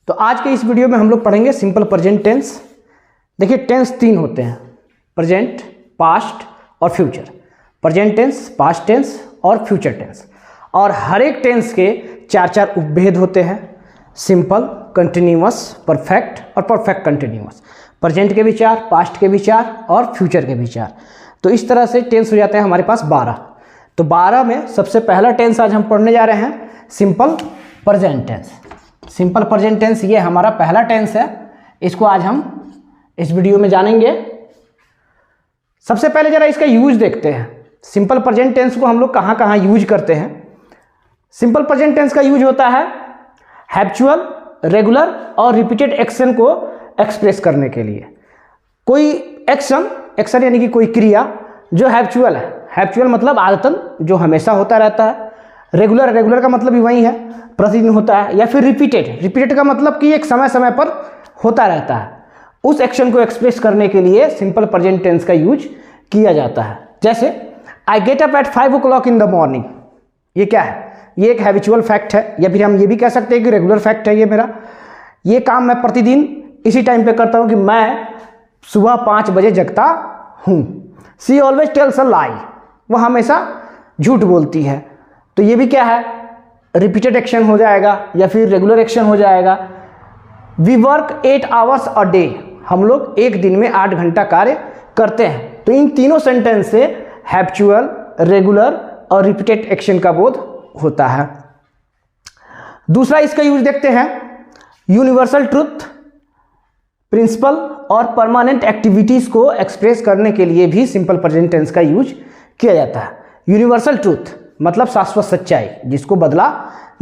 तो आज के इस वीडियो में हम लोग पढ़ेंगे सिंपल प्रेजेंट टेंस। देखिए टेंस तीन होते हैं, प्रेजेंट, पास्ट और future. Present tense, past tense और फ्यूचर टेंस। और हर एक टेंस के चार चार उपभेद होते हैं, सिंपल, कंटिन्यूअस, परफेक्ट और परफेक्ट कंटिन्यूअस। प्रेजेंट के भी चार, पास्ट के भी चार और फ्यूचर के भी चार। तो इस तरह से टेंस हो जाते हैं हमारे पास 12। तो 12 में सबसे पहला टेंस आज हम पढ़ने जा रहे हैं simple present tense. Simple present tense ये हमारा पहला टेंस है, इसको आज हम इस वीडियो में जानेंगे। सबसे पहले जरा इसका यूज देखते हैं। सिंपल प्रेजेंट टेंस को हम लोग कहाँ कहाँ यूज करते हैं। सिंपल प्रेजेंट टेंस का यूज होता है हैबिचुअल, रेगुलर और रिपीटेड एक्शन को एक्सप्रेस करने के लिए। कोई एक्शन यानी कि कोई क्रिया जो हैबिचुअल है, हैबिचुअल मतलब आदतन जो हमेशा होता रहता है। रेगुलर का मतलब भी वही है, प्रतिदिन होता है। या फिर रिपीटेड का मतलब कि एक समय समय पर होता रहता है। उस एक्शन को एक्सप्रेस करने के लिए सिंपल प्रेजेंट टेंस का यूज किया जाता है। जैसे I get up at 5 o'clock in the morning, ये क्या है? ये एक हैबिचुअल फैक्ट है, या फिर हम ये भी कह सकते हैं कि रेगुलर फैक्ट है। ये मेरा ये काम मैं प्रतिदिन इसी टाइम पे करता हूँ कि मैं सुबह 5 बजे जगता हूँ। सी ऑलवेज टेल्स अ लाई, वह हमेशा झूठ बोलती है। तो ये भी क्या है? रिपीटेड एक्शन हो जाएगा या फिर रेगुलर एक्शन हो जाएगा। We work 8 hours a day, हम लोग एक दिन में 8 घंटा कार्य करते हैं। तो इन तीनों सेंटेंस से हैबिचुअल, रेगुलर और रिपीटेड एक्शन का बोध होता है। दूसरा इसका यूज देखते हैं, यूनिवर्सल ट्रूथ, प्रिंसिपल और परमानेंट एक्टिविटीज को एक्सप्रेस करने के लिए भी सिंपल प्रेजेंट टेंस का यूज किया जाता है। यूनिवर्सल ट्रूथ मतलब शाश्वत सच्चाई जिसको बदला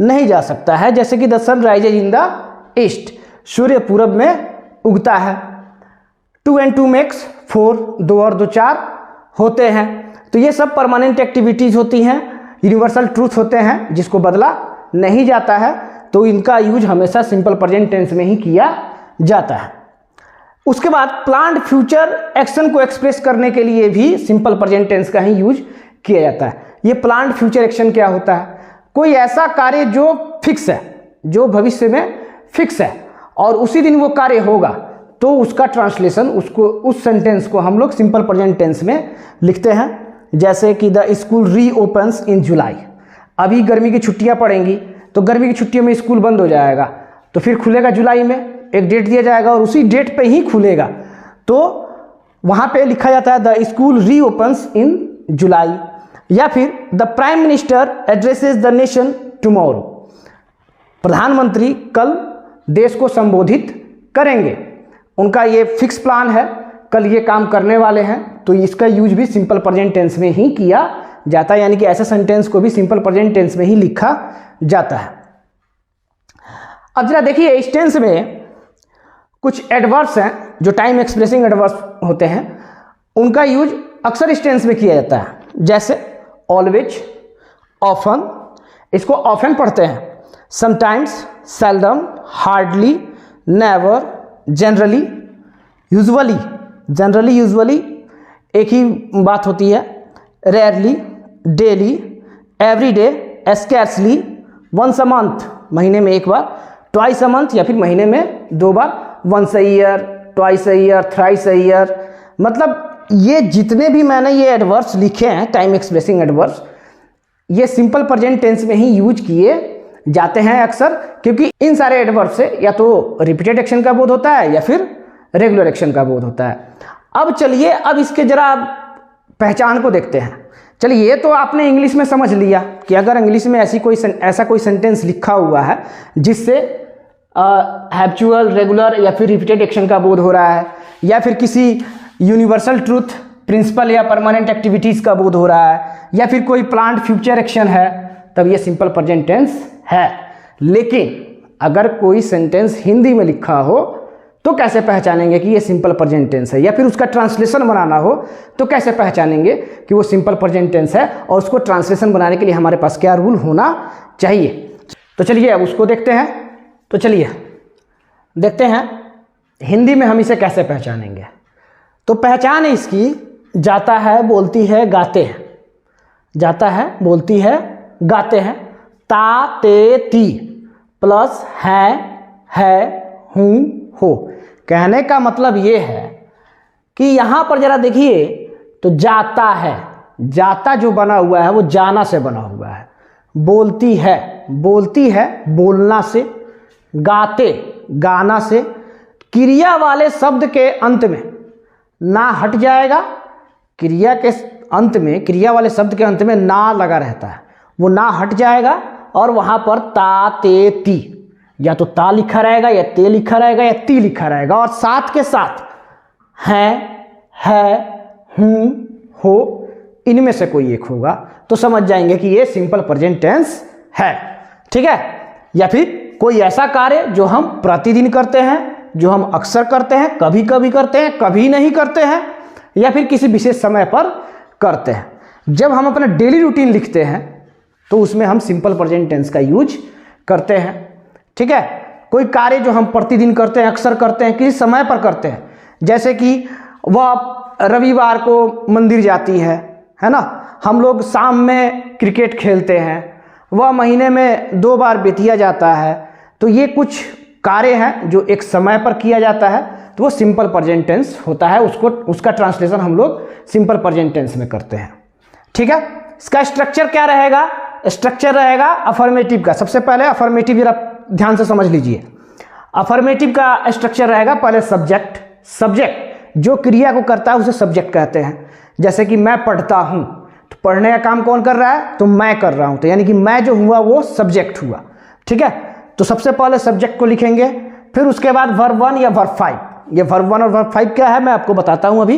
नहीं जा सकता है। जैसे कि the sun rises in the east, सूर्य पूरब में उगता है। 2 and 2 makes 4, 2 और 2 4 होते हैं। तो ये सब परमानेंट एक्टिविटीज होती हैं, यूनिवर्सल ट्रूथ होते हैं जिसको बदला नहीं जाता है। तो इनका यूज हमेशा सिंपल प्रेजेंट टेंस में ही किया जाता है। उसके बाद प्लान्ड फ्यूचर एक्शन को एक्सप्रेस करने के लिए भी सिंपल प्रेजेंट टेंस का ही यूज किया जाता है। ये प्लान्ड फ्यूचर एक्शन क्या होता है? कोई ऐसा कार्य जो फिक्स है, जो भविष्य में फिक्स है और उसी दिन वो कार्य होगा, तो उसका ट्रांसलेशन, उसको उस सेंटेंस को हम लोग सिंपल प्रेजेंट टेंस में लिखते हैं। जैसे कि द स्कूल रीओपन्स इन जुलाई, अभी गर्मी की छुट्टियां पड़ेंगी तो गर्मी की छुट्टियों में स्कूल बंद हो जाएगा, तो फिर खुलेगा जुलाई में, एक डेट दिया जाएगा और उसी डेट पे ही खुलेगा। तो वहां पे लिखा जाता है द स्कूल रीओपन्स इन जुलाई। या फिर the prime minister addresses the nation tomorrow, प्रधानमंत्री कल देश को संबोधित करेंगे, उनका ये फिक्स प्लान है, कल ये काम करने वाले हैं। तो इसका यूज भी सिंपल प्रेजेंट टेंस में ही किया जाता है, यानी कि ऐसे सेंटेंस को भी सिंपल प्रेजेंट टेंस में ही लिखा जाता है। अब जरा देखिए इस टेंस में कुछ एडवर्ब्स हैं जो टाइम एक्सप्रेसिंग एडवर्ब्स होते हैं, उनका यूज अक्सर इस टेंस में किया जाता है। जैसे ऑलवेज, ऑफन, इसको ऑफन पढ़ते हैं, sometimes, seldom, hardly, never, generally, usually, usually एक ही बात होती है, rarely, daily, everyday, scarcely, once a month, महीने में एक बार, ट्वाइस अ मंथ या फिर महीने में 2 बार, once a year, twice a year, thrice a year. मतलब ये जितने भी मैंने ये एडवर्ब्स लिखे हैं, टाइम एक्सप्रेसिंग एडवर्ब्स, ये सिंपल प्रेजेंट टेंस में ही यूज किए जाते हैं अक्सर, क्योंकि इन सारे एडवर्ब से या तो रिपीटेड एक्शन का बोध होता है या फिर रेगुलर एक्शन का बोध होता है। अब चलिए अब इसके जरा पहचान को देखते हैं। चलिए ये तो आपने इंग्लिश में समझ लिया कि अगर इंग्लिश में ऐसा कोई सेंटेंस लिखा हुआ है जिससे हैबिचुअल, रेगुलर या फिर रिपीटेड एक्शन का बोध हो रहा है, या फिर किसी यूनिवर्सल ट्रूथ, प्रिंसिपल या परमानेंट एक्टिविटीज का बोध हो रहा है, या फिर कोई प्लान्ड फ्यूचर एक्शन है, तब ये सिंपल प्रेजेंट टेंस है। लेकिन अगर कोई सेंटेंस हिंदी में लिखा हो तो कैसे पहचानेंगे कि ये सिंपल प्रेजेंट टेंस है? या फिर उसका ट्रांसलेशन बनाना हो तो कैसे पहचानेंगे कि वो सिंपल प्रेजेंट टेंस है? और उसको ट्रांसलेशन बनाने के लिए हमारे पास क्या रूल होना चाहिए? तो चलिए अब उसको देखते हैं। तो चलिए देखते हैं हिंदी में हम इसे कैसे पहचानेंगे। तो पहचान इसकी जाता है, बोलती है, गाते हैं, जाता है, बोलती है, गाते हैं, ता, ते, ती प्लस है, है, हूँ, हो। कहने का मतलब ये है कि यहाँ पर जरा देखिए तो जाता है, जाता जो बना हुआ है वो जाना से बना हुआ है। बोलती है, बोलती है बोलना से। गाते, गाना से। क्रिया वाले शब्द के अंत में ना हट जाएगा, क्रिया के अंत में, क्रिया वाले शब्द के अंत में ना लगा रहता है, वो ना हट जाएगा और वहाँ पर ता, ते, ती, या तो ता लिखा रहेगा या ते लिखा रहेगा या ती लिखा रहेगा, और साथ के साथ है, हूँ, हो, इनमें से कोई एक होगा तो समझ जाएंगे कि ये सिंपल प्रेजेंट टेंस है। ठीक है। या फिर कोई ऐसा कार्य जो हम प्रतिदिन करते हैं, जो हम अक्सर करते हैं, कभी कभी करते हैं, कभी नहीं करते हैं, या फिर किसी विशेष समय पर करते हैं। जब हम अपना डेली रूटीन लिखते हैं तो उसमें हम सिंपल प्रेजेंट टेंस का यूज करते हैं। ठीक है। कोई कार्य जो हम प्रतिदिन करते हैं, अक्सर करते हैं, किसी समय पर करते हैं, जैसे कि वह रविवार को मंदिर जाती है ना, हम लोग शाम में क्रिकेट खेलते हैं, वह महीने में 2 बार बितिया जाता है, तो ये कुछ कार्य हैं जो एक समय पर किया जाता है, तो वो सिंपल प्रेजेंट टेंस होता है। उसका ट्रांसलेशन हम लोग सिंपल प्रेजेंट टेंस में करते हैं। ठीक है। इसका स्ट्रक्चर क्या रहेगा? स्ट्रक्चर रहेगा अफर्मेटिव का। सबसे पहले अफर्मेटिव जरा ध्यान से समझ लीजिए। अफर्मेटिव का स्ट्रक्चर रहेगा पहले सब्जेक्ट। सब्जेक्ट जो क्रिया को करता है उसे सब्जेक्ट कहते हैं। जैसे कि मैं पढ़ता हूँ, तो पढ़ने का काम कौन कर रहा है? तो मैं कर रहा हूँ, तो यानी कि मैं जो हुआ वो सब्जेक्ट हुआ। ठीक है। तो सबसे पहले सब्जेक्ट को लिखेंगे, फिर उसके बाद वर्ब 1 या वर्ब 5। ये वर्ब 1 और वर्ब 5 क्या है मैं आपको बताता हूँ अभी।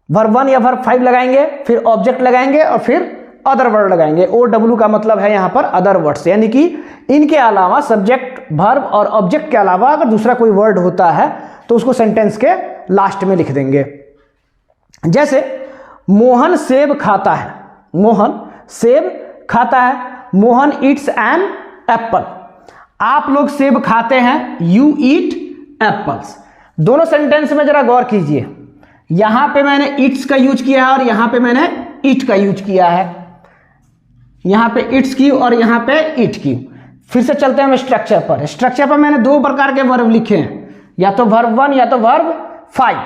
वर्ब 1 या वर्ब 5 लगाएंगे, फिर ऑब्जेक्ट लगाएंगे और फिर अदर वर्ड लगाएंगे। OW का मतलब है यहाँ पर अदर वर्ड्स, यानी कि इनके अलावा सब्जेक्ट, वर्ब और ऑब्जेक्ट के अलावा अगर दूसरा कोई वर्ड होता है तो उसको सेंटेंस के लास्ट में लिख देंगे। जैसे मोहन सेब खाता है, मोहन सेब खाता है, मोहन ईट्स एन एप्पल। आप लोग सेब खाते हैं, यू ईट एप्पल्स। दोनों सेंटेंस में जरा गौर कीजिए, यहां पे मैंने ईट्स का यूज किया है और यहां पे मैंने ईट का यूज किया है। यहां पे ईट्स की और यहां पे ईट की। फिर से चलते हैं हम स्ट्रक्चर पर। स्ट्रक्चर पर मैंने 2 प्रकार के वर्ब लिखे हैं, या तो वर्ब 1 या तो वर्ब 5।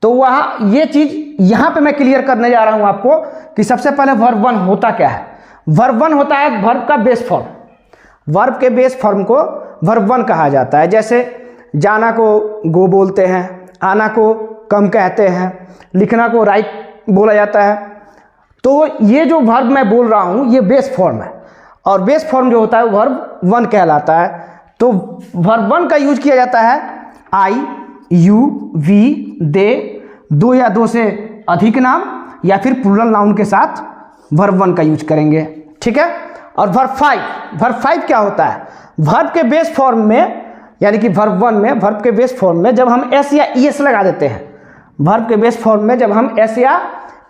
तो वहां ये चीज यहां पे मैं क्लियर करने जा रहा हूं आपको कि सबसे पहले वर्ब 1 होता क्या है। वर्ब 1 होता है वर्ब का बेस फॉर्म। वर्ब के बेस फॉर्म को वर्ब 1 कहा जाता है। जैसे जाना को गो बोलते हैं, आना को कम कहते हैं, लिखना को राइट बोला जाता है। तो ये जो वर्ब मैं बोल रहा हूं ये बेस फॉर्म है, और बेस फॉर्म जो होता है वर्ब 1 कहलाता है। तो वर्ब 1 का यूज किया जाता है आई, यू, वी, दे, 2 या 2 से अधिक नाम या फिर प्लूरल नाउन के साथ वर्ब 1 का यूज करेंगे। ठीक है। और वर्ब 5 क्या होता है? वर्ब के बेस फॉर्म में, यानी कि वर्ब 1 में वर्ब के बेस फॉर्म में जब हम एस या ईएस लगा देते हैं, वर्ब के बेस फॉर्म में जब हम एस या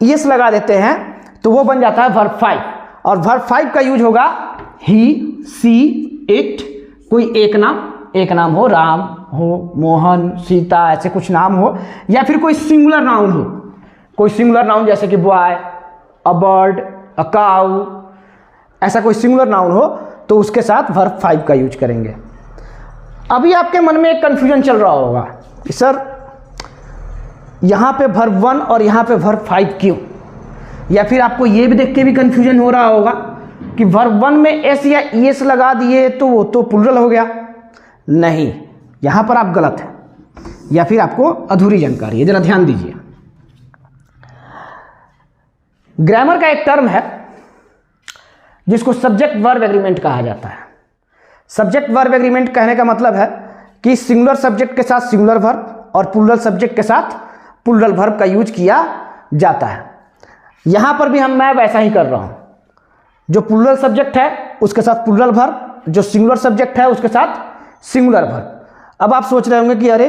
ईएस लगा देते हैं तो वो बन जाता है वर्ब 5। और वर्ब 5 का यूज होगा ही, सी, इट, कोई एक नाम हो, राम हो, मोहन, सीता, ऐसे कुछ नाम हो, या फिर कोई सिंगुलर नाउन हो, कोई सिंगुलर नाउन जैसे कि boy, a bird, a cow, ऐसा कोई सिंगुलर नाउन हो तो उसके साथ वर्ब 5 का यूज करेंगे। अभी आपके मन में एक कंफ्यूजन चल रहा होगा कि सर यहाँ पे वर्ब 1 और यहाँ पे वर्ब 5 क्यों? या फिर आपको ये भी देख के भी कंफ्यूजन हो रहा होगा कि वर्ब 1 में एस या ईएस लगा दिए तो वो तो प्लूरल हो गया। नहीं, यहाँ पर आप गलत हैं या फिर आपको अधूरी जानकारी है। जरा ध्यान दीजिए। ग्रामर का एक टर्म है जिसको सब्जेक्ट वर्ब एग्रीमेंट कहा जाता है। सब्जेक्ट वर्ब एग्रीमेंट कहने का मतलब है कि सिंगुलर सब्जेक्ट के साथ सिंगुलर वर्ब और प्लूरल सब्जेक्ट के साथ प्लूरल वर्ब का यूज किया जाता है। यहां पर भी मैं वैसा ही कर रहा हूं। जो प्लूरल सब्जेक्ट है उसके साथ प्लूरल वर्ब, जो सिंगुलर सब्जेक्ट है उसके साथ सिंगुलर वर्ब। अब आप सोच रहे होंगे कि अरे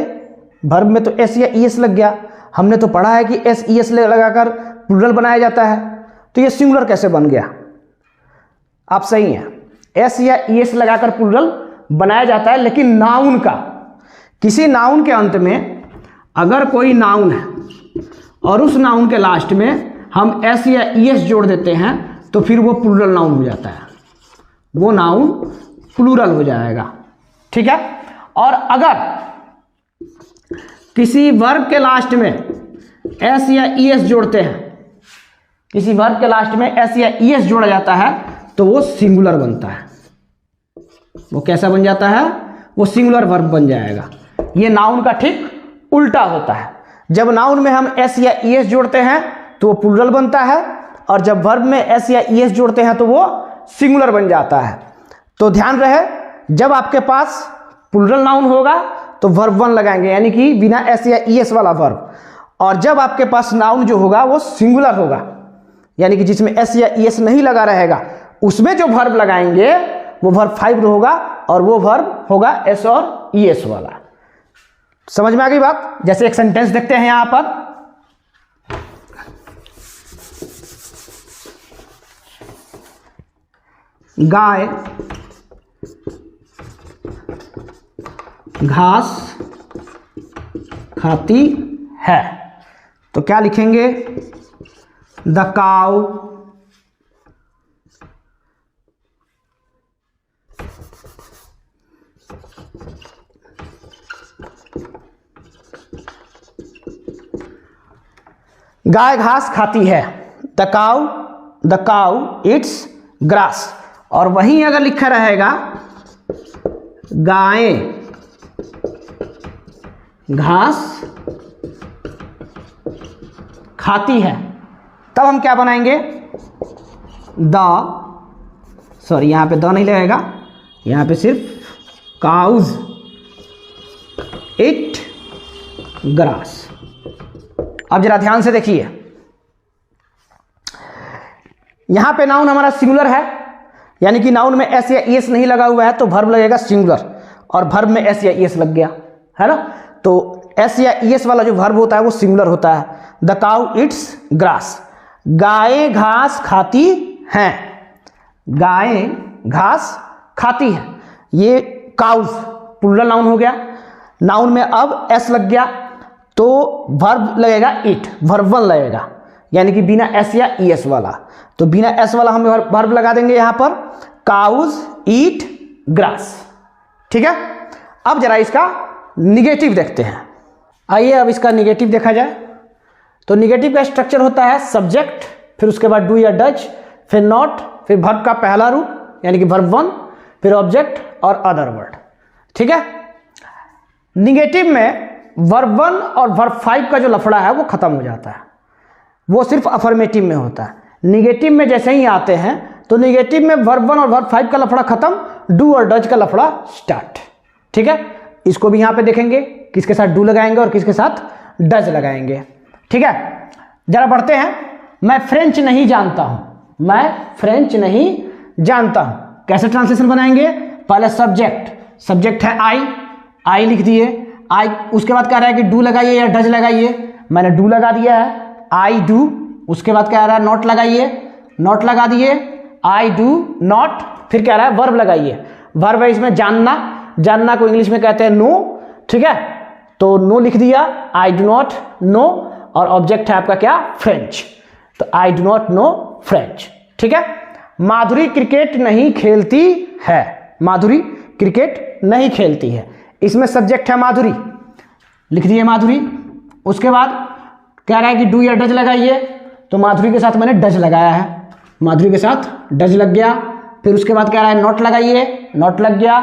वर्ब में तो एस या ईएस लग गया, हमने तो पढ़ा है कि एस ईएस लगाकर प्लूरल बनाया जाता है, तो ये सिंगुलर कैसे बन गया? आप सही हैं, एस या ईएस लगाकर प्लूरल बनाया जाता है, लेकिन नाउन का, किसी नाउन के अंत में अगर कोई नाउन है और उस नाउन के लास्ट में हम एस या ईएस जोड़ देते हैं तो फिर वो प्लूरल नाउन हो जाता है, वो नाउन प्लूरल हो जाएगा। ठीक है। और अगर किसी वर्ब के लास्ट में एस या ईएस जोड़ते हैं, किसी वर्ब के लास्ट में एस या ईएस जोड़ा जाता है तो वो सिंगुलर बनता है। वो कैसा बन जाता है? वो सिंगुलर वर्ब बन जाएगा। ये नाउन का ठीक उल्टा होता है। जब नाउन में हम एस या ईएस जोड़ते हैं तो वो प्लूरल बनता है, और जब वर्ब में एस या ईएस जोड़ते हैं तो वो सिंगुलर बन जाता है। तो ध्यान रहे, जब आपके पास प्लूरल नाउन होगा तो वर्ब वन लगाएंगे, यानी कि बिना एस या ईएस वाला वर्ब। और जब आपके पास नाउन जो होगा वो सिंगुलर होगा, यानी कि जिसमें एस या ईएस नहीं लगा रहेगा, उसमें जो वर्ब लगाएंगे वो वर्ब 5 होगा, और वो वर्ब होगा एस और ईएस वाला। समझ में आ गई बात? जैसे एक सेंटेंस देखते हैं यहां पर, गाय घास खाती है, तो क्या लिखेंगे? द काउ गाय घास खाती है। The cow it's grass. और वहीं अगर लिखा रहेगा गायें घास खाती है, तब हम क्या बनाएंगे? यहां पे द नहीं लगेगा, यहां पे सिर्फ काउज इट ग्रास। अब जरा ध्यान से देखिए, यहां पे नाउन हमारा सिंगुलर है, यानी कि नाउन में एस या ईएस नहीं लगा हुआ है तो वर्ब लगेगा सिंगुलर, और वर्ब में एस या ईएस लग गया है ना, तो एस या ईएस वाला जो वर्ब होता है वो सिंगुलर होता है। The cow it's grass. गायें घास खाती हैं, गायें घास खाती हैं, ये काउज प्लूरल नाउन हो गया। नाउन में अब एस लग गया तो वर्ब लगेगा इट, वर्ब वन लगेगा, यानी कि बिना एस या ईएस वाला। तो बिना एस वाला हम वर्ब लगा देंगे यहां पर, काउज ईट ग्रास। ठीक है, अब जरा इसका निगेटिव देखते हैं। आइए अब इसका निगेटिव देखा जाए। तो निगेटिव का स्ट्रक्चर होता है सब्जेक्ट, फिर उसके बाद डू या डज, फिर नॉट, फिर वर्ब का पहला रूप यानी कि वर्ब वन, फिर ऑब्जेक्ट और अदर वर्ड। ठीक है, निगेटिव में वर्ब वन और वर्ब 5 का जो लफड़ा है वो खत्म हो जाता है, वो सिर्फ अफर्मेटिव में होता है। निगेटिव में जैसे ही आते हैं तो निगेटिव में वर्ब वन और वर्ब 5 का लफड़ा खत्म, डू और डज का लफड़ा स्टार्ट। ठीक है, इसको भी यहां पे देखेंगे किसके साथ डू लगाएंगे और किसके साथ डज लगाएंगे। ठीक है, जरा बढ़ते हैं। मैं फ्रेंच नहीं जानता हूं, मैं फ्रेंच नहीं जानता हूं, कैसे ट्रांसलेशन बनाएंगे? पहले सब्जेक्ट है आई लिख दिए, आई, उसके बाद कह रहा है कि डू लगाइए या डज लगाइए, मैंने डू लगा दिया है, आई डू। उसके बाद कह रहा है नॉट लगाइए, नॉट लगा दिए, आई डू नॉट। फिर कह रहा है वर्ब लगाइए, वर्ब है इसमें जानना को इंग्लिश में कहते हैं नो। ठीक है, तो नो लिख दिया, आई डू नॉट नो, और ऑब्जेक्ट है आपका क्या? फ्रेंच, तो आई डू नॉट नो फ्रेंच। ठीक है, माधुरी क्रिकेट नहीं खेलती है, माधुरी क्रिकेट नहीं खेलती है, इसमें सब्जेक्ट है माधुरी, लिख दिए माधुरी। उसके बाद कह रहा है कि डू या डज लगाइए, तो माधुरी के साथ मैंने डज लगाया है, माधुरी के साथ डज लग गया। फिर उसके बाद कह रहा है नॉट लगाइए, नॉट लग गया।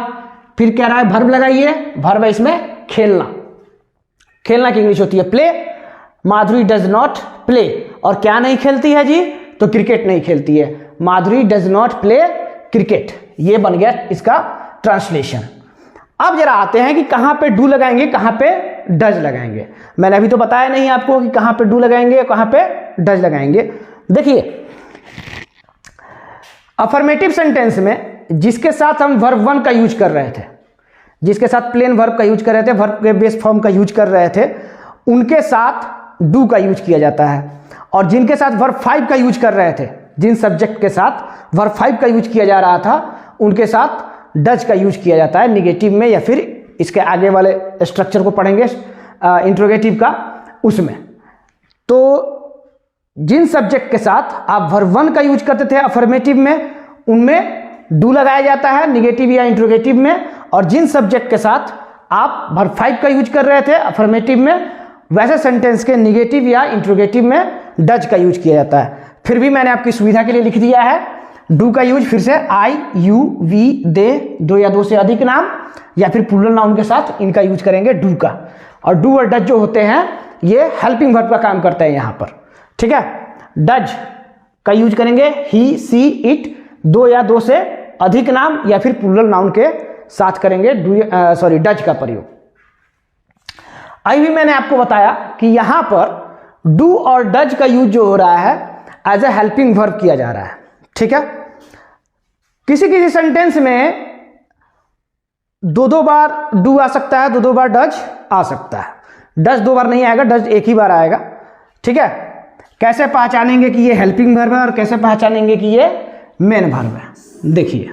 फिर कह रहा है वर्ब लगाइए, वर्ब है इसमें खेलना, खेलना की इंग्लिश होती है play, Madhuri does not play. और क्या नहीं खेलती है जी? तो क्रिकेट नहीं खेलती है, माधुरी डज नॉट प्ले क्रिकेट। ये बन गया इसका ट्रांसलेशन। अब जरा आते हैं कि कहां पे डू लगाएंगे, कहां पे डज लगाएंगे। मैंने अभी तो बताया नहीं आपको कि कहां पे डू लगाएंगे, कहां पे डज लगाएंगे। देखिए, अफर्मेटिव सेंटेंस में जिसके साथ हम वर्ब वन का यूज कर रहे थे, जिसके साथ प्लेन वर्ब का यूज कर रहे थे, वर्ब के बेस फॉर्म का यूज कर रहे थे, उनके साथ डू का यूज किया जाता है। और जिनके साथ वर्ब 5 का यूज कर रहे थे, जिन सब्जेक्ट के साथ वर्ब 5 का यूज किया जा रहा था, उनके साथ डज का यूज किया जाता है निगेटिव में, या फिर इसके आगे वाले स्ट्रक्चर को पढ़ेंगे इंट्रोगेटिव का, उसमें। तो जिन सब्जेक्ट के साथ आप वर्ब वन का यूज करते थे अफर्मेटिव में, उनमें डू लगाया जाता है निगेटिव या इंट्रोगेटिव में, और जिन सब्जेक्ट के साथ आप वर्ब 5 का यूज कर रहे थे अफर्मेटिव में, वैसे सेंटेंस के निगेटिव या इंट्रोगेटिव में डज का यूज किया जाता है। फिर भी मैंने आपकी सुविधा के लिए लिख दिया है डू का यूज, फिर से आई यू वी दे, दो या दो से अधिक नाम या फिर प्लूरल नाउन के साथ इनका यूज करेंगे डू का। और डू और डज जो होते हैं ये हेल्पिंग वर्ब का काम करते हैं यहाँ पर, ठीक है। डज का यूज करेंगे ही सी इट, दो या दो से अधिक नाम या फिर प्लूरल नाउन के साथ करेंगे डज का प्रयोग। अभी मैंने आपको बताया कि यहां पर डू और डज का यूज जो हो रहा है एज ए हेल्पिंग वर्ब किया जा रहा है, ठीक है। किसी किसी सेंटेंस में दो बार डू आ सकता है, दो बार डज आ सकता है। डज 2 बार नहीं आएगा, डज एक ही बार आएगा, ठीक है। कैसे पहचानेंगे कि ये हेल्पिंग वर्ब है और कैसे पहचानेंगे कि ये मेन वर्ब है, देखिए।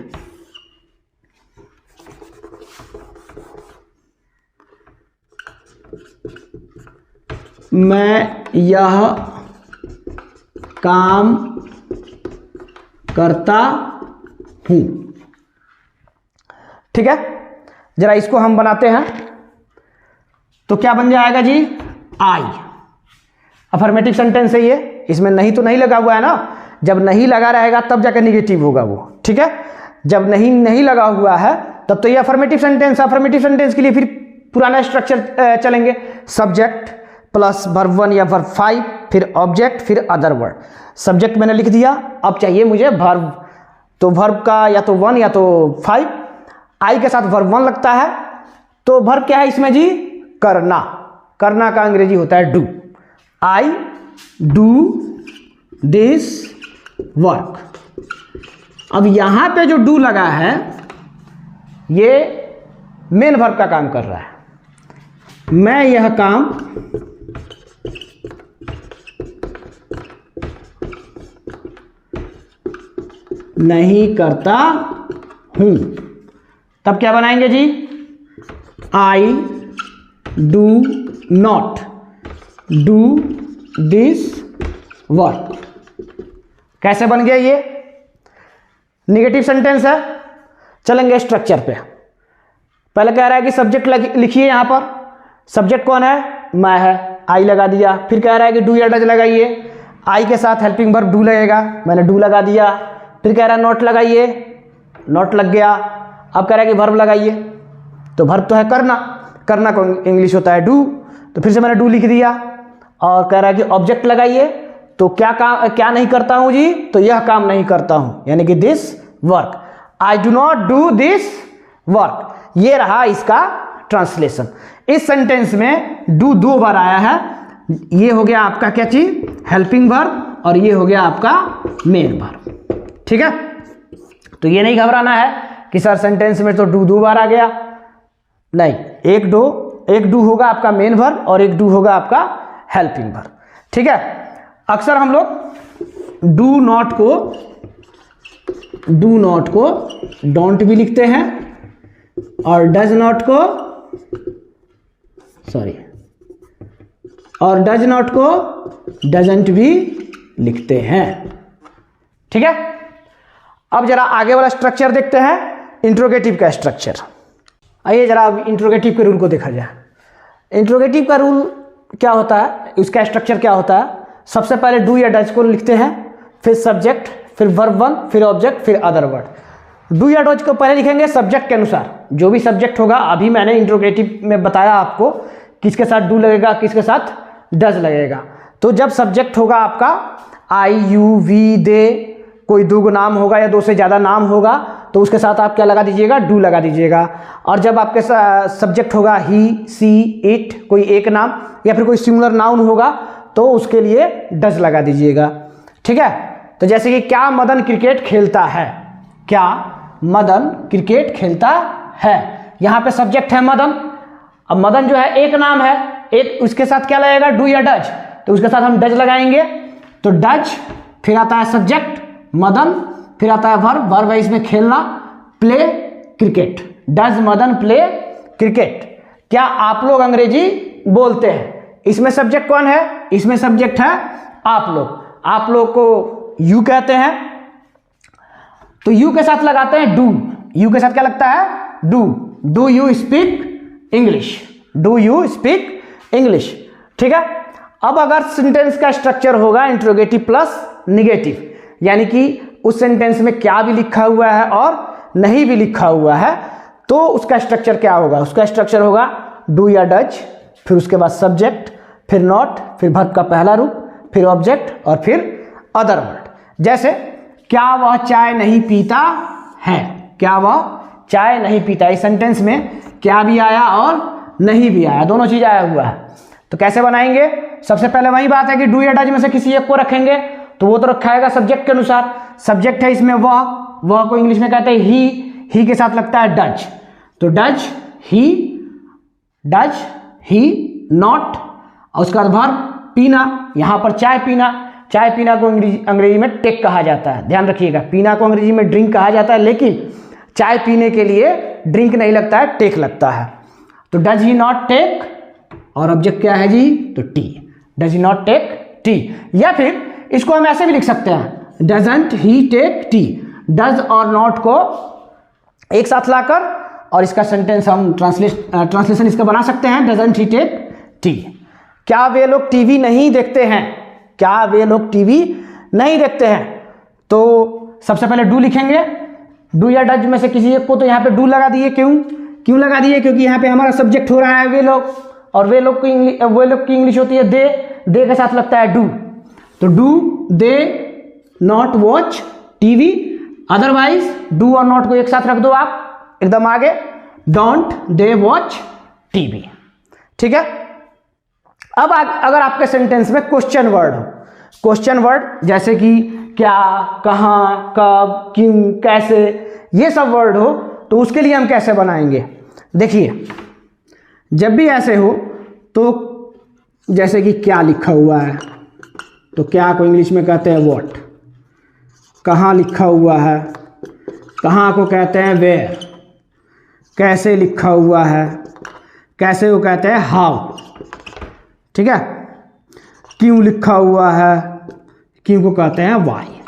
मैं यह काम करता हूं, ठीक है। जरा इसको हम बनाते हैं तो क्या बन जाएगा जी, आई। अफर्मेटिव सेंटेंस है ये, इसमें नहीं तो नहीं लगा हुआ है ना, जब नहीं लगा रहेगा तब जाकर निगेटिव होगा वो, ठीक है। जब नहीं लगा हुआ है तब तो ये अफर्मेटिव सेंटेंस। अफर्मेटिव सेंटेंस के लिए फिर पुराना स्ट्रक्चर चलेंगे, सब्जेक्ट प्लस वर्ब 1 या वर्ब 5, फिर ऑब्जेक्ट, फिर अदर वर्ड। सब्जेक्ट मैंने लिख दिया, अब चाहिए मुझे वर्ब, तो वर्ब का या तो 1 या तो 5। आई के साथ वर्ब 1 लगता है, तो वर्ब क्या है इसमें जी, करना। करना का अंग्रेजी होता है do. I do this work. अब यहां पे जो डू लगा है ये मेन वर्ब का काम कर रहा है। मैं यह काम नहीं करता हूं, तब क्या बनाएंगे जी, I do not do this work. कैसे बन गया ये, निगेटिव सेंटेंस है। चलेंगे स्ट्रक्चर पे। पहले कह रहा है कि सब्जेक्ट लिखिए, यहां पर सब्जेक्ट कौन है, मैं है, आई लगा दिया। फिर कह रहा है कि डू या डज लगाइए, आई के साथ हेल्पिंग वर्ब डू लगेगा, मैंने डू लगा दिया। फिर कह रहा है नॉट लगाइए, नॉट लग गया। अब कह रहा है कि वर्ब लगाइए, तो वर्ब तो है करना, करना को इंग्लिश होता है डू, तो फिर से मैंने डू लिख दिया। और कह रहा है कि ऑब्जेक्ट लगाइए, तो क्या नहीं करता हूं जी, तो यह काम नहीं करता हूं, यानी कि this work. I do not do this work, ये रहा इसका ट्रांसलेशन। इस सेंटेंस में डू 2 बार आया है, ये हो गया आपका क्या चीज, हेल्पिंग वर्ब, और ये हो गया आपका मेन वर्ब, ठीक है। तो ये नहीं घबराना है कि सर सेंटेंस में तो डू 2 बार आ गया, नहीं, एक डू होगा आपका मेन वर्ब और एक डू होगा आपका हेल्पिंग वर्ब, ठीक है। अक्सर हम लोग डू नॉट को डोंट भी लिखते हैं और डज नॉट को डजंट भी लिखते हैं, ठीक है। अब जरा आगे वाला स्ट्रक्चर देखते हैं, इंट्रोगेटिव का स्ट्रक्चर। आइए जरा अब इंट्रोगेटिव के रूल को देखा जाए। इंट्रोगेटिव का रूल क्या होता है, उसका स्ट्रक्चर क्या होता है। सबसे पहले डू या डज को लिखते हैं, फिर सब्जेक्ट, फिर वर्ब 1, फिर ऑब्जेक्ट, फिर अदर वर्ड। डू या डज को पहले लिखेंगे सब्जेक्ट के अनुसार, जो भी सब्जेक्ट होगा। अभी मैंने इंट्रोगेटिव में बताया आपको किसके साथ डू लगेगा, किसके साथ डज लगेगा। तो जब सब्जेक्ट होगा आपका आई यू वी दे, कोई 2 नाम होगा या 2 से ज़्यादा नाम होगा, तो उसके साथ आप क्या लगा दीजिएगा, डू लगा दीजिएगा। और जब आपके सब्जेक्ट होगा ही सी इट, कोई एक नाम या फिर कोई सिंगुलर नाउन होगा, तो उसके लिए डज लगा दीजिएगा, ठीक है। तो जैसे कि क्या मदन क्रिकेट खेलता है, क्या मदन क्रिकेट खेलता है, यहाँ पे सब्जेक्ट है मदन। अब मदन जो है एक नाम है, एक उसके साथ क्या लगेगा, डू या डज, तो उसके साथ हम डज लगाएंगे। तो डज, फिर आता है सब्जेक्ट मदन, फिर आता है वर्ब, वर्ब है इसमें खेलना, play cricket, does Madan play cricket. क्या आप लोग अंग्रेजी बोलते हैं, इसमें सब्जेक्ट कौन है, इसमें सब्जेक्ट है आप लोग। आप लोग को यू कहते हैं, तो यू के साथ लगाते हैं डू। यू के साथ क्या लगता है, do. Do you speak English, do you speak English. ठीक है, अब अगर सेंटेंस का स्ट्रक्चर होगा इंट्रोगेटिव प्लस निगेटिव, यानी कि उस सेंटेंस में क्या भी लिखा हुआ है और नहीं भी लिखा हुआ है, तो उसका स्ट्रक्चर क्या होगा? उसका स्ट्रक्चर होगा डू या डज, फिर उसके बाद सब्जेक्ट, फिर नॉट, फिर वर्ब का पहला रूप, फिर ऑब्जेक्ट और फिर अदर वर्ड। जैसे क्या वह चाय नहीं पीता है, क्या वह चाय नहीं पीता, इस सेंटेंस में क्या भी आया और नहीं भी आया, दोनों चीज आया हुआ है। तो कैसे बनाएंगे? सबसे पहले वही बात है कि डू या डज में से किसी एक को रखेंगे, तो वो तो रखाएगा सब्जेक्ट के अनुसार। सब्जेक्ट है इसमें वह को इंग्लिश में कहते हैं ही के साथ लगता है डज, तो डज ही नॉट, और उसके बाद वर्ब पीना, यहां पर चाय पीना, चाय पीना को अंग्रेजी में टेक कहा जाता है, ध्यान रखिएगा। पीना को अंग्रेजी में ड्रिंक कहा जाता है, लेकिन चाय पीने के लिए ड्रिंक नहीं लगता है, टेक लगता है। तो डज ही नॉट टेक, और ऑब्जेक्ट क्या है जी? तो T, does he not take T. या फिर इसको हम ऐसे भी लिख सकते हैं, doesn't he take T. Does और नॉट को एक साथ लाकर और इसका सेंटेंस हम ट्रांसलेशन इसका बना सकते हैं, डजंट ही टेक टी। क्या वे लोग टीवी नहीं देखते हैं, क्या वे लोग टीवी नहीं देखते हैं? तो सबसे पहले डू लिखेंगे, डू या डज में से किसी एक को, तो यहाँ पे डू लगा दिए। क्यों लगा दिए? क्योंकि यहाँ पे हमारा सब्जेक्ट हो रहा है वे लोग, और वे लोग की इंग्लिश होती है दे के साथ लगता है डू। तो do they not watch TV, otherwise do और नॉट को एक साथ रख दो आप एकदम आगे, डोंट दे वॉच टीवी। ठीक है, अब अगर आपके सेंटेंस में क्वेश्चन वर्ड हो, क्वेश्चन वर्ड जैसे कि क्या, कहाँ, कब, क्यों, कैसे, ये सब वर्ड हो, तो उसके लिए हम कैसे बनाएंगे? देखिए, जब भी ऐसे हो तो जैसे कि क्या लिखा हुआ है, तो क्या को इंग्लिश में कहते हैं व्हाट। कहाँ लिखा हुआ है, कहाँ को कहते हैं वेयर। कैसे लिखा हुआ है, कैसे को कहते हैं हाउ। ठीक है, क्यों लिखा हुआ है, क्यों को कहते हैं वाई।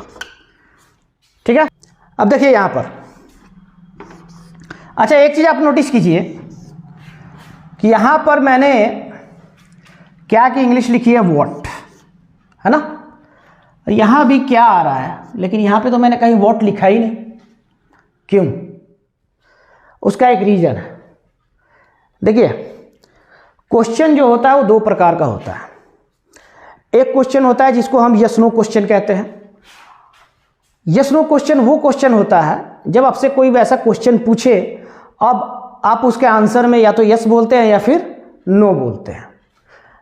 ठीक है, अब देखिए यहां पर, अच्छा एक चीज आप नोटिस कीजिए कि यहां पर मैंने क्या की इंग्लिश लिखी है व्हाट, है ना। यहां भी क्या आ रहा है, लेकिन यहां पे तो मैंने कहीं व्हाट लिखा ही नहीं। क्यों? उसका एक रीजन है। देखिए, क्वेश्चन जो होता है वो दो प्रकार का होता है। एक क्वेश्चन होता है जिसको हम यस नो क्वेश्चन कहते हैं। यस नो क्वेश्चन वो क्वेश्चन होता है जब आपसे कोई वैसा क्वेश्चन पूछे, अब आप उसके आंसर में या तो यस बोलते हैं या फिर नो बोलते हैं।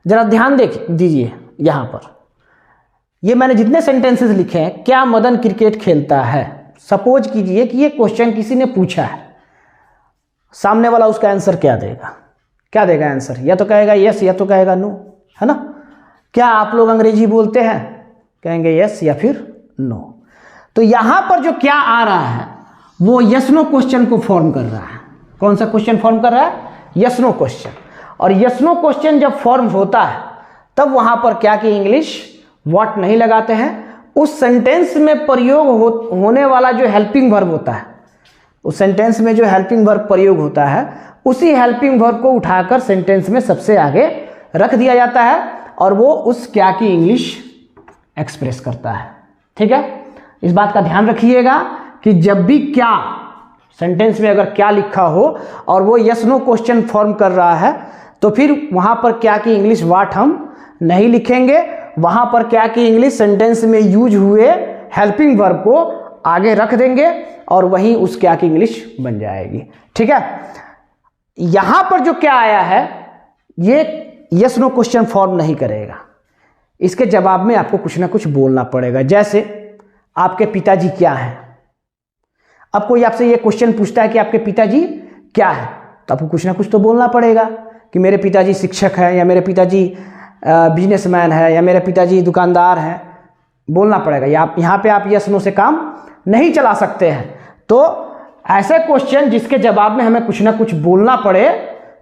जरा ध्यान दीजिए यहां पर, ये मैंने जितने सेंटेंसेस लिखे हैं, क्या मदन क्रिकेट खेलता है, सपोज कीजिए कि ये क्वेश्चन किसी ने पूछा है, सामने वाला उसका आंसर क्या देगा? क्या देगा आंसर? या तो कहेगा यस या तो कहेगा नो, है ना। क्या आप लोग अंग्रेजी बोलते हैं? कहेंगे यस या फिर नो। तो यहां पर जो क्या आ रहा है वो यस नो क्वेश्चन को फॉर्म कर रहा है। कौन सा क्वेश्चन फॉर्म कर रहा है? Yes no question. और यस नो क्वेश्चन जब फॉर्म होता है तब वहां पर क्या की इंग्लिश व्हाट नहीं लगाते हैं। उस सेंटेंस में प्रयोग होने वाला जो हेल्पिंग वर्ब होता है, उस सेंटेंस में जो हेल्पिंग वर्ब प्रयोग होता है, उसी हेल्पिंग वर्ब को उठाकर सेंटेंस में सबसे आगे रख दिया जाता है और वो उस क्या की इंग्लिश एक्सप्रेस करता है। ठीक है, इस बात का ध्यान रखिएगा कि जब भी क्या सेंटेंस में अगर क्या लिखा हो और वो यस नो क्वेश्चन फॉर्म कर रहा है, तो फिर वहां पर क्या की इंग्लिश व्हाट हम नहीं लिखेंगे। वहां पर क्या की इंग्लिश सेंटेंस में यूज हुए हेल्पिंग वर्ब को आगे रख देंगे और वहीं उस क्या की इंग्लिश बन जाएगी। ठीक है, यहां पर जो क्या आया है ये यस नो क्वेश्चन फॉर्म नहीं करेगा। इसके जवाब में आपको कुछ ना कुछ बोलना पड़ेगा। जैसे आपके पिताजी क्या हैं? अब कोई आपसे ये क्वेश्चन पूछता है कि आपके पिताजी क्या है, तो आपको कुछ ना कुछ तो बोलना पड़ेगा कि मेरे पिताजी शिक्षक हैं, या मेरे पिताजी बिजनेसमैन है, या मेरे पिताजी दुकानदार हैं। बोलना पड़ेगा। यहाँ पे आप यस नो से काम नहीं चला सकते हैं। तो ऐसे क्वेश्चन जिसके जवाब में हमें कुछ ना कुछ बोलना पड़े,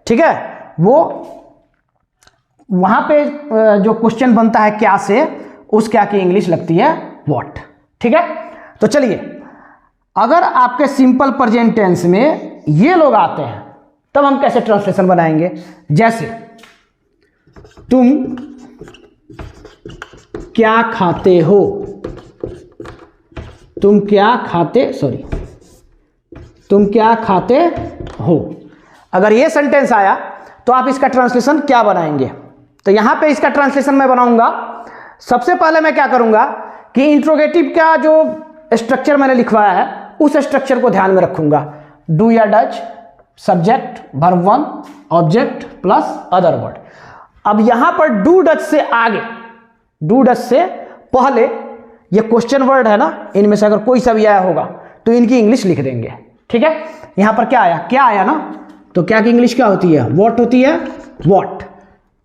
ठीक है, वो वहां पे जो क्वेश्चन बनता है क्या से, उस क्या की इंग्लिश लगती है व्हाट। ठीक है, तो चलिए, अगर आपके सिंपल प्रेजेंट टेंस में ये लोग आते हैं, तब हम कैसे ट्रांसलेशन बनाएंगे, जैसे तुम क्या खाते हो, तुम क्या खाते हो। अगर ये सेंटेंस आया तो आप इसका ट्रांसलेशन क्या बनाएंगे। तो यहां पे इसका ट्रांसलेशन मैं बनाऊंगा। सबसे पहले मैं क्या करूंगा कि इंट्रोगेटिव का जो स्ट्रक्चर मैंने लिखवाया है उस स्ट्रक्चर को ध्यान में रखूंगा। डू या does, subject, verb 1, object plus other word. अब यहां पर डू डज से आगे, डू डज से पहले ये क्वेश्चन वर्ड है ना, इनमें से अगर कोई सा भी आया होगा तो इनकी इंग्लिश लिख देंगे। ठीक है, यहां पर क्या आया ना, तो क्या की इंग्लिश क्या होती है, व्हाट होती है, व्हाट।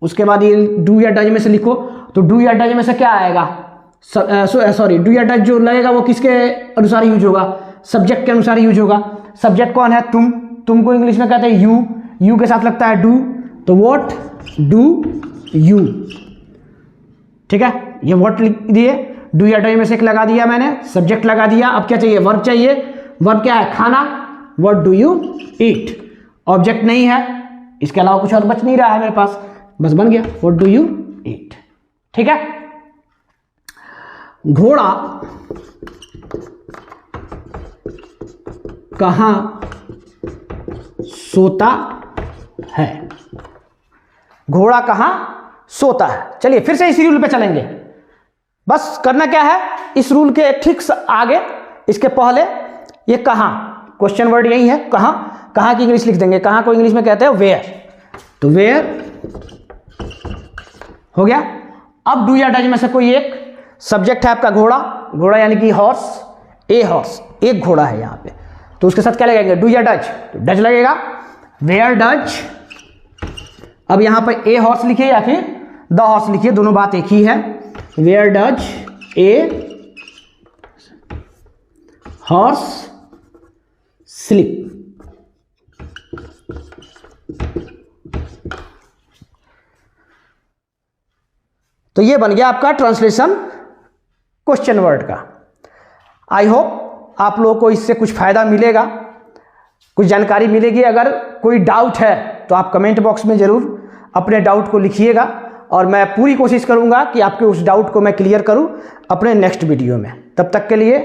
उसके बाद ये डू या डज में से लिखो, तो डू या डज में से क्या आएगा, सॉरी डू या डज जो लगेगा वो किसके अनुसार यूज होगा, सब्जेक्ट के अनुसार यूज होगा। सब्जेक्ट कौन है, तुम को इंग्लिश में कहते हैं यू के साथ लगता है डू, तो व्हाट डू यू। ठीक है, ये व्हाट लिख दिए, डू या डज में से एक लगा दिया मैंने, सब्जेक्ट लगा दिया। अब क्या चाहिए, वर्ब चाहिए। वर्ब क्या है, खाना, what do you eat. Object नहीं है, इसके अलावा कुछ और बच नहीं रहा है मेरे पास, बस बन गया व्हाट डू यू ईट। ठीक है, घोड़ा कहां सोता है, घोड़ा कहां सोता है। चलिए फिर से इसी रूल पे चलेंगे। बस करना क्या है, इस रूल के ठीक आगे, इसके पहले ये कहां, क्वेश्चन वर्ड यही है कहां, कहां की इंग्लिश लिख देंगे। कहां को इंग्लिश में कहते हैं वेयर, तो वेयर हो गया। अब डू या डज में से कोई एक, सब्जेक्ट है आपका घोड़ा यानी कि हॉर्स, ए हॉर्स, एक घोड़ा है यहां पे, तो उसके साथ क्या लगेगा, डू या डज, तो डज लगेगा, वेयर डज। अब यहां पर ए हॉर्स लिखिए या फिर द हॉर्स लिखिए, दोनों बात एक ही है। Where does a horse sleep. तो ये बन गया आपका ट्रांसलेशन क्वेश्चन वर्ड का। आई होप आप लोगों को इससे कुछ फायदा मिलेगा, कुछ जानकारी मिलेगी। अगर कोई डाउट है तो आप कमेंट बॉक्स में जरूर अपने डाउट को लिखिएगा और मैं पूरी कोशिश करूंगा कि आपके उस डाउट को मैं क्लियर करूं अपने नेक्स्ट वीडियो में। तब तक के लिए